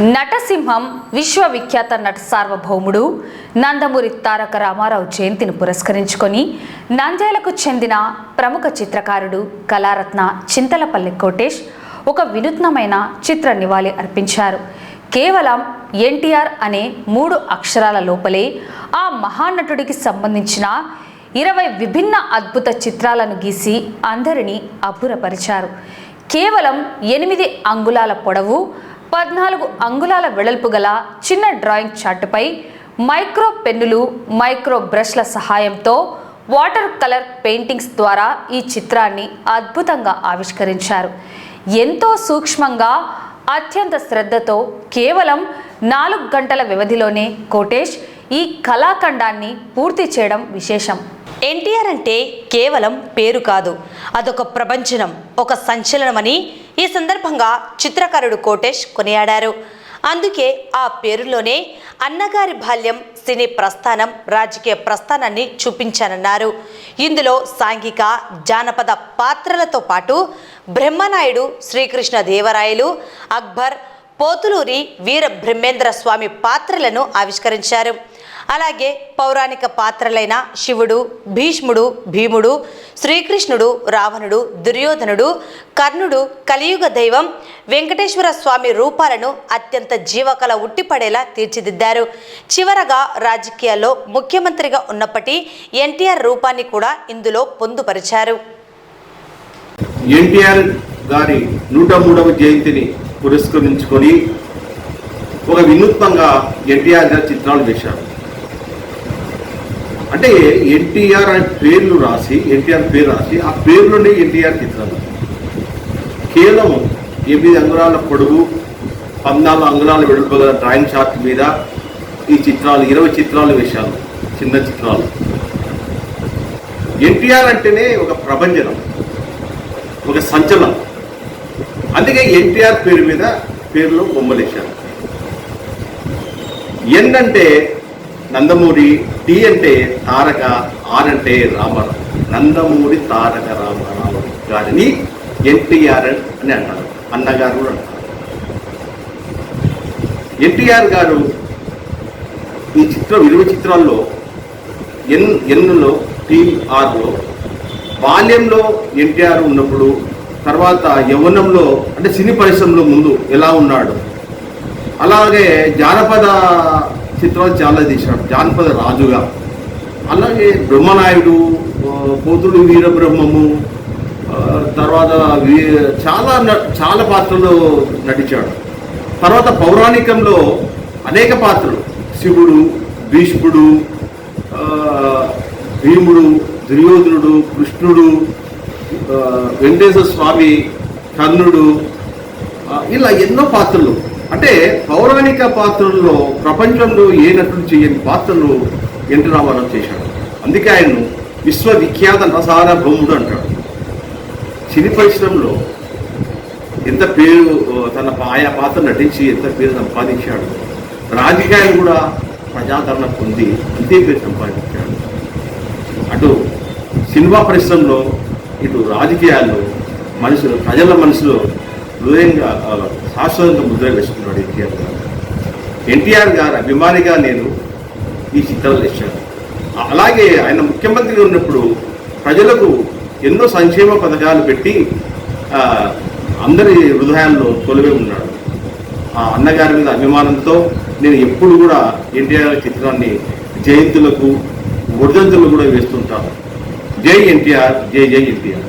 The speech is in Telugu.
నటసింహం విశ్వవిఖ్యాత నట సార్వభౌముడు నందమూరి తారక రామారావు జయంతిని పురస్కరించుకొని నంద్యాలకు చెందిన ప్రముఖ చిత్రకారుడు కళారత్న చింతలపల్లి కోటేష్ ఒక వినూత్నమైన చిత్ర నివాళి అర్పించారు. కేవలం ఎన్టీఆర్ అనే 3 అక్షరాల లోపలే ఆ మహానటుడికి సంబంధించిన 20 విభిన్న అద్భుత చిత్రాలను గీసి అందరినీ అబ్బురపరిచారు. కేవలం 8 అంగుళాల పొడవు 14 అంగుళాల వెడల్పు గల చిన్న డ్రాయింగ్ చార్టుపై మైక్రో పెన్నులు, మైక్రో బ్రష్ల సహాయంతో వాటర్ కలర్ పెయింటింగ్స్ ద్వారా ఈ చిత్రాన్ని అద్భుతంగా ఆవిష్కరించారు. ఎంతో సూక్ష్మంగా, అత్యంత శ్రద్ధతో కేవలం 4 గంటల వ్యవధిలోనే కోటేష్ ఈ కళాఖండాన్ని పూర్తి చేయడం విశేషం. ఎన్టీఆర్ అంటే కేవలం పేరు కాదు, అదొక ప్రపంచనం, ఒక సంచలనమని ఈ సందర్భంగా చిత్రకారుడు కోటేష్ కొనియాడారు. అందుకే ఆ పేరులోనే అన్నగారి బాల్యం, సినీ ప్రస్థానం, రాజకీయ ప్రస్థానాన్ని చూపించానన్నారు. ఇందులో సాంఘిక, జానపద పాత్రలతో పాటు బ్రహ్మనాయుడు, శ్రీకృష్ణ దేవరాయలు, అక్బర్, పోతులూరి వీర బ్రహ్మేంద్ర స్వామి పాత్రలను ఆవిష్కరించారు. అలాగే పౌరాణిక పాత్రలైన శివుడు, భీష్ముడు, భీముడు, శ్రీకృష్ణుడు, రావణుడు, దుర్యోధనుడు, కర్ణుడు, కలియుగ దైవం వెంకటేశ్వర స్వామి రూపాలను అత్యంత జీవకళ ఉట్టిపడేలా తీర్చిదిద్దారు. చివరగా రాజకీయాల్లో ముఖ్యమంత్రిగా ఉన్నప్పటి ఎన్టీఆర్ రూపాన్ని కూడా ఇందులో పొందుపరిచారు. ఎన్టీఆర్ గారి 103వ జయంతిని పురస్కరించుకొని ఒక వినూత్నంగా ఎన్టీఆర్ గారి చిత్రాలు వేశారు. అంటే ఎన్టీఆర్ అనే పేర్లు రాసి, ఎన్టీఆర్ పేరు రాసి ఆ పేరులోనే ఎన్టీఆర్ చిత్రాలు కేవలం 8 అంగుళాల పొడుగు 14 అంగుళాల వెడల్పు గల డ్రాయింగ్ చార్ట్ మీద ఈ చిత్రాలు 20 చిత్రాలు వేశారు. చిన్న చిత్రాలు. ఎన్టీఆర్ అంటేనే ఒక ప్రభంజనం, ఒక సంచలనం. అందుకే ఎన్టీఆర్ పేరు మీద పేరులో బొమ్మలేశారు. ఎన్ అంటే నందమూరి, టి అంటే తారక, ఆర్ అంటే రామారావు. నందమూరి తారక రామారావు గారిని ఎన్టీఆర్ అని అంటారు, అన్నగారు కూడా అంటారు. ఎన్టీఆర్ గారు ఈ 20 చిత్రాల్లో ఎన్లో, టీఆర్లో బాల్యంలో ఎన్టీఆర్ ఉన్నప్పుడు, తర్వాత యవ్వనంలో అంటే సినీ పరిశ్రమలో ముందు ఎలా ఉన్నాడు, అలాగే జానపద చిత్రాలు చాలా తీశాడు, జానపద రాజుగా. అలాగే బ్రహ్మనాయుడు, పోతులు వీరబ్రహ్మము, తర్వాత చాలా పాత్రలు నటించాడు. తర్వాత పౌరాణికంలో అనేక పాత్రలు, శివుడు, భీష్ముడు, భీముడు, దుర్యోధనుడు, కృష్ణుడు, వెంకటేశ్వర స్వామి, కర్ణుడు, ఇలా ఎన్నో పాత్రలు. అంటే పౌరాణిక పాత్రల్లో ప్రపంచంలో ఏ నటుడు చేయని పాత్రలు ఎన్టీ రామారావు చేశాడు. అందుకే ఆయన్ను విశ్వవిఖ్యాత నటసార్వభౌముడు అంటాడు. సినీ పరిశ్రమలో ఎంత పేరు, తన ఆయా పాత్ర నటించి ఎంత పేరు సంపాదించాడు. రాజకీయాలు కూడా ప్రజాదరణ పొంది అంతే పేరు సంపాదించాడు. అటు సినిమా పరిశ్రమలో, ఇటు రాజకీయాల్లో ప్రజల మనసులో హృదయంగా శాశ్వతంగా ముద్ర వేసుకున్నాడు ఎన్టీఆర్ గారు. ఎన్టీఆర్ గారు అభిమానిగా నేను ఈ చిత్రాలు వేశాను. అలాగే ఆయన ముఖ్యమంత్రిగా ఉన్నప్పుడు ప్రజలకు ఎన్నో సంక్షేమ పథకాలు పెట్టి అందరి హృదయాల్లో కొలువై ఉన్నాడు. ఆ అన్నగారి మీద అభిమానంతో నేను ఎప్పుడు కూడా ఎన్టీఆర్ చిత్రాన్ని జయంతులకు, వర్ధంతులకు కూడా వేస్తుంటాను. జై ఎన్టీఆర్, జై జై ఎన్టీఆర్.